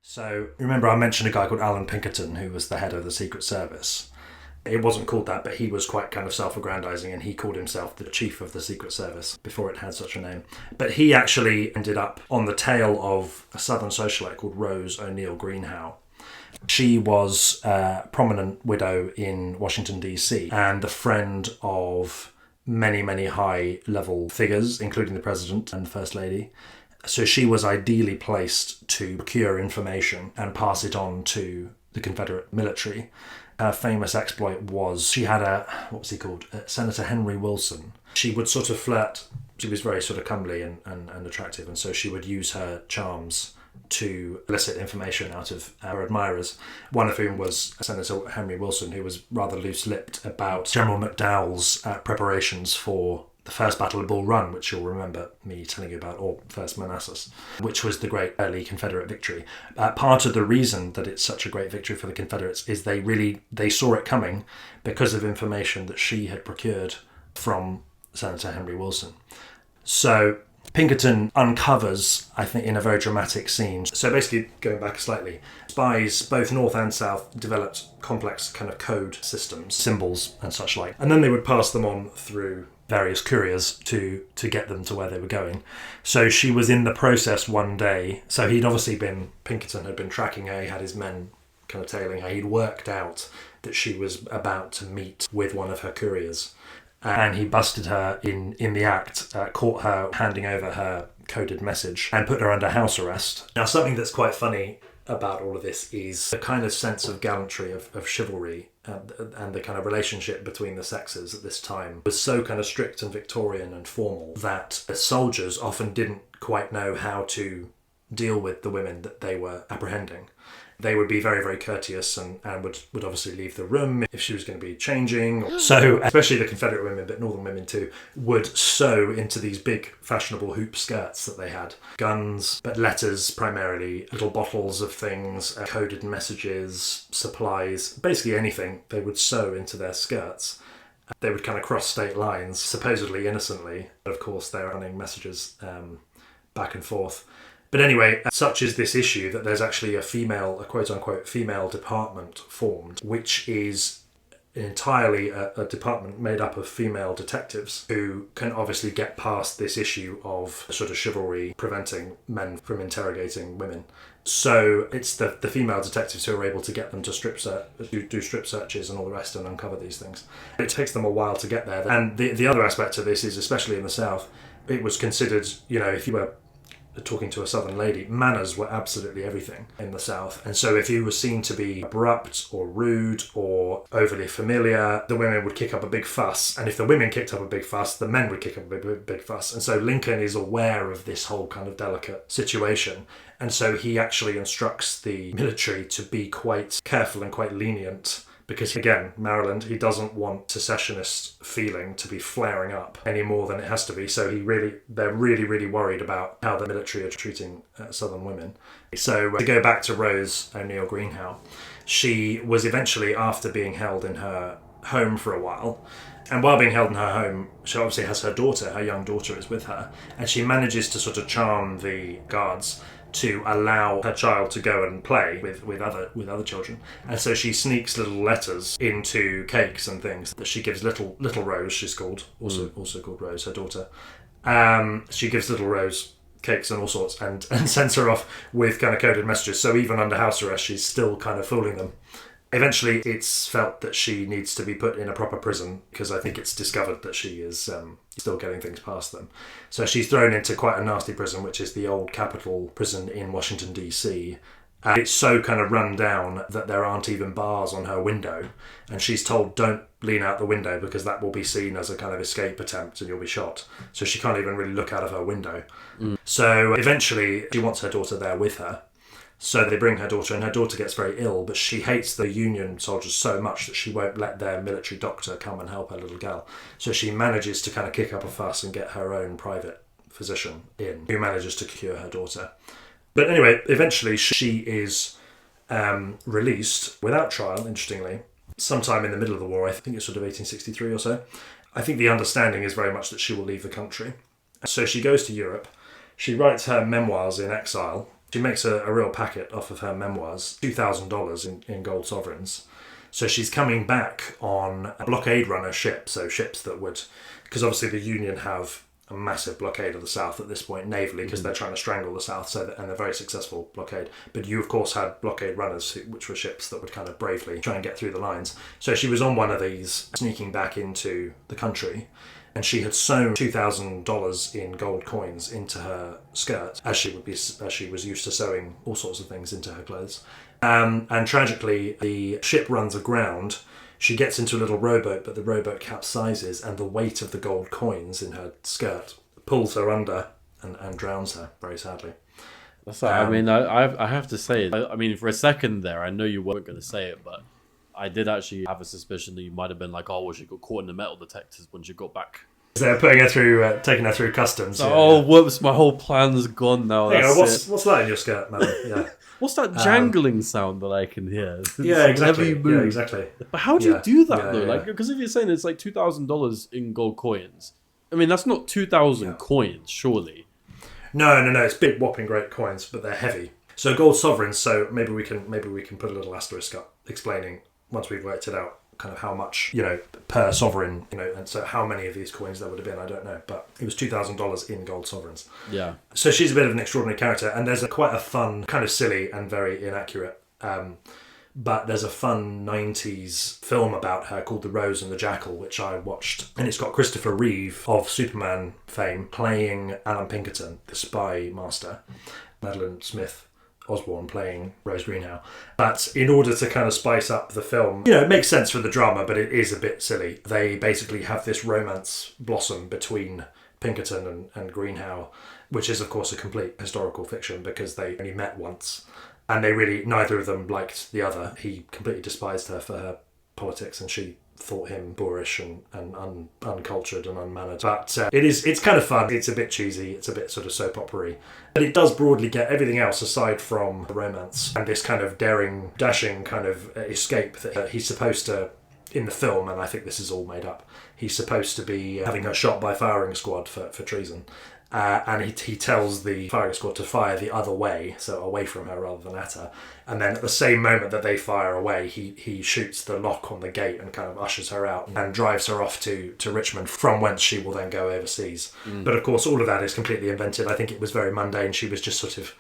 So remember I mentioned a guy called Allan Pinkerton who was the head of the Secret Service. It wasn't called that, but he was quite kind of self-aggrandizing, and he called himself the chief of the Secret Service before it had such a name. But he actually ended up on the tail of a Southern socialite called Rose O'Neill Greenhow. She was a prominent widow in Washington, D.C., and the friend of many, many high-level figures, including the president and the first lady. So she was ideally placed to procure information and pass it on to the Confederate military. Her famous exploit was she had Senator Henry Wilson. She would sort of flirt. She was very sort of comely and attractive, and so she would use her charms to elicit information out of her admirers, one of whom was Senator Henry Wilson, who was rather loose-lipped about General McDowell's preparations for the First Battle of Bull Run, which you'll remember me telling you about, or First Manassas, which was the great early Confederate victory. Part of the reason that it's such a great victory for the Confederates is they saw it coming because of information that she had procured from Senator Henry Wilson. So Pinkerton uncovers, I think, in a very dramatic scene. So basically, going back slightly, spies, both North and South, developed complex kind of code systems, symbols and such like. And then they would pass them on through various couriers to get them to where they were going. So she was in the process one day. So Pinkerton had been tracking her, he had his men kind of tailing her. He'd worked out that she was about to meet with one of her couriers. And he busted her in the act, caught her handing over her coded message and put her under house arrest. Now, something that's quite funny about all of this is the kind of sense of gallantry, of chivalry, and the kind of relationship between the sexes at this time was so kind of strict and Victorian and formal that the soldiers often didn't quite know how to deal with the women that they were apprehending. They would be very, very courteous and would obviously leave the room if she was going to be changing. So, especially the Confederate women, but Northern women too, would sew into these big fashionable hoop skirts that they had. Guns, but letters primarily, little bottles of things, coded messages, supplies, basically anything they would sew into their skirts. They would kind of cross state lines, supposedly innocently. Of course, they were running messages back and forth. But anyway, such is this issue that there's actually a quote-unquote female department formed, which is entirely a department made up of female detectives who can obviously get past this issue of sort of chivalry preventing men from interrogating women. So it's the female detectives who are able to get them to do strip searches and all the rest and uncover these things. It takes them a while to get there. And the other aspect to this is, especially in the South, it was considered, if you were talking to a Southern lady, manners were absolutely everything in the South. And so if you were seen to be abrupt or rude or overly familiar, the women would kick up a big fuss. And if the women kicked up a big fuss, the men would kick up a big fuss. And so Lincoln is aware of this whole kind of delicate situation. And so he actually instructs the military to be quite careful and quite lenient, because, again, Maryland, he doesn't want secessionist feeling to be flaring up any more than it has to be. So they're really, really worried about how the military are treating Southern women. So to go back to Rose O'Neill Greenhow, she was eventually, after being held in her home for a while, and while being held in her home, she obviously has her young daughter is with her, and she manages to sort of charm the guards to allow her child to go and play with other children. And so she sneaks little letters into cakes and things that she gives little Rose, she's called, also called Rose, her daughter. She gives little Rose cakes and all sorts and sends her off with kind of coded messages. So even under house arrest, she's still kind of fooling them. Eventually, it's felt that she needs to be put in a proper prison because I think it's discovered that she is still getting things past them. So she's thrown into quite a nasty prison, which is the old Capitol prison in Washington, D.C. It's so kind of run down that there aren't even bars on her window. And she's told, don't lean out the window because that will be seen as a kind of escape attempt and you'll be shot. So she can't even really look out of her window. So eventually, she wants her daughter there with her. So they bring her daughter, and her daughter gets very ill, but she hates the Union soldiers so much that she won't let their military doctor come and help her little girl. So she manages to kind of kick up a fuss and get her own private physician in, who manages to cure her daughter. But anyway, eventually she is released without trial, interestingly, sometime in the middle of the war. I think it's sort of 1863 or so. I think the understanding is very much that she will leave the country. So she goes to Europe. She writes her memoirs in exile, She makes a real packet off of her memoirs, $2,000 in gold sovereigns. So she's coming back on a blockade runner ship, so ships that would... Because obviously the Union have a massive blockade of the South at this point, navally, because they're trying to strangle the South, and they're very successful blockade. But you, of course, had blockade runners, which were ships that would kind of bravely try and get through the lines. So she was on one of these, sneaking back into the country, and she had sewn $2,000 in gold coins into her skirt, as she was used to sewing all sorts of things into her clothes. And tragically, the ship runs aground. She gets into a little rowboat, but the rowboat capsizes, and the weight of the gold coins in her skirt pulls her under and drowns her, very sadly. That's right. I mean, I have to say, I mean, for a second there, I know you weren't going to say it, but I did actually have a suspicion that you might have been like, oh, well, she got caught in the metal detectors when she got back. They're putting her through, taking her through customs. So, oh, whoops, my whole plan's gone now. What's that in your skirt, madam? Yeah. What's that jangling sound that I can hear? Yeah, exactly. Yeah, exactly. But how do you do that though? Like, because if you're saying it's like $2,000 in gold coins, I mean that's not 2,000 coins, surely. No. It's big, whopping, great coins, but they're heavy. So gold sovereigns. So maybe we can put a little asterisk up explaining once we've worked it out, kind of how much per sovereign, and so how many of these coins there would have been, I don't know, but it was $2,000 in gold sovereigns. Yeah. So she's a bit of an extraordinary character, and there's quite a fun, kind of silly and very inaccurate, but there's a fun 90s film about her called The Rose and the Jackal, which I watched, and it's got Christopher Reeve of Superman fame playing Allan Pinkerton, the spy master, Madeline Smith Osborne playing Rose Greenhow. But in order to kind of spice up the film, it makes sense for the drama, but it is a bit silly. They basically have this romance blossom between Pinkerton and Greenhow, which is, of course, a complete historical fiction because they only met once. And neither of them liked the other. He completely despised her for her politics, and she thought him boorish and uncultured and unmannered. But it's kind of fun. It's a bit cheesy. It's a bit sort of soap opera-y. But it does broadly get everything else aside from the romance and this kind of daring, dashing kind of escape that he's supposed to, in the film, and I think this is all made up, he's supposed to be having her shot by firing squad for treason. And he tells the firing squad to fire the other way, so away from her rather than at her. And then at the same moment that they fire away, he shoots the lock on the gate and kind of ushers her out and drives her off to Richmond, from whence she will then go overseas. But of course, all of that is completely invented. I think it was very mundane. She was just sort of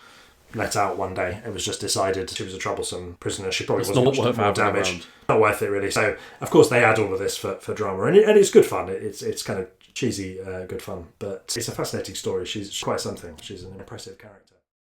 let out one day. It was just decided she was a troublesome prisoner. She probably wasn't much more damaged. Not worth it, really. So, of course, they add all of this for drama. And it's good fun. It's kind of cheesy, good fun. But it's a fascinating story. She's quite something. She's an impressive character.